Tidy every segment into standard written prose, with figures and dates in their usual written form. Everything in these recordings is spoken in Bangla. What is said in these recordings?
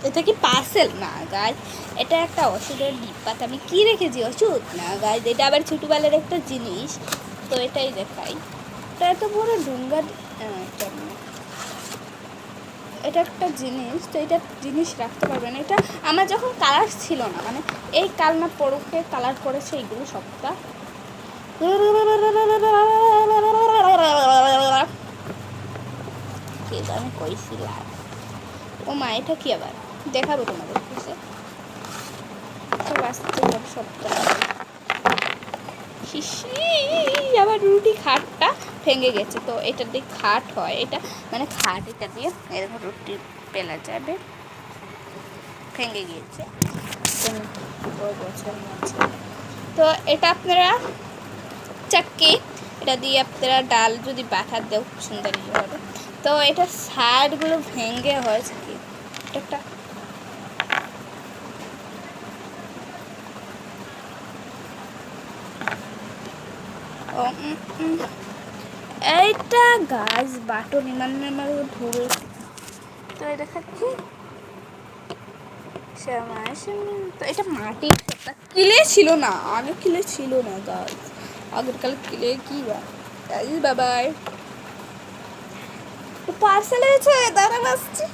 এটা কি পার্সেল না গাইজ, এটা একটা ওষুধের ডিব্বাতে আমি কি রেখেছি, ওষুধ না গাইজ, এটা আবার ছোটোবেলার একটা জিনিস। তো এটাই দেখাই, এটা এত বড় ডুঙ্গা, এটা একটা জিনিস, তো এটা জিনিস রাখতে পারবেন। এটা আমার যখন কালার ছিল না, মানে এই কালনা পরকে কালার করেছে এইগুলো সবটা। আমি কইছিলাম ও মা, এটা কি আবার দেখাবো তোমাদের কাছে, সব আসতে সবটা। আবার রুটি খাটটা ভেঙে গেছে, তো এটা দিয়ে খাট হয়, এটা মানে খাট, এটা দিয়ে এরকম রুটি পেলা যাবে। ভেঙে গিয়েছে বছর মাঝে। তো এটা আপনারা চাক্কি, এটা দিয়ে আপনারা ডাল যদি বাটার দেও খুব সুন্দর হবে। তো এটা সাইডগুলো ভেঙে হয়েছে কি, এটা এইটা গাছ বাটো নির্মাণ ধরে। তো এটা দেখাচ্ছি, তো এটা মাটির কিলে ছিল না, আগে কিলে ছিল না গাছ, আগের কালে কিলে কি বাবাই পার্সেল হয়েছে, দাঁড়ান আসছি।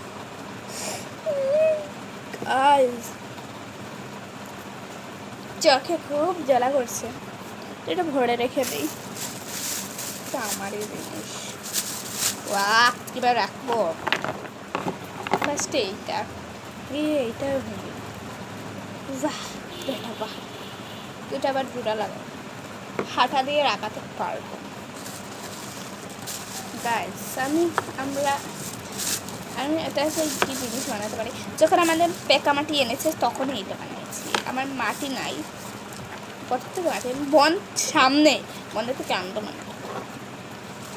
চোখে খুব জ্বালা করছে, এটা ভরে রেখে দিই, আমারই জিনিস। এবার রাখবো ফার্স্টে এইটা, এইটা ভেঙে বাহ, এটা আবার জোড়া লাগাবো, হাঁটা দিয়ে রাখাতে পারবো গাইস। আমি এটা সেই কী জিনিস বানাতে পারি, যখন আমাদের পেকা মাটি এনেছে তখনই এটা বানিয়েছি। আমার মাটি নাই, কত থেকে মাটি, বন সামনে, বন্ধে থেকে আনতো মানে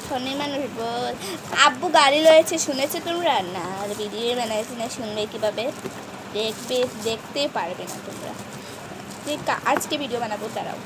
ধনী মানুষ বল। আব্বু গাড়ি রয়েছে, শুনেছো তোমরা? না আর ভিডিও বানাইছি না, শুনবে কীভাবে, দেখতেই পারবে না তোমরা। আজকে ভিডিও বানাবো, দাঁড়াও।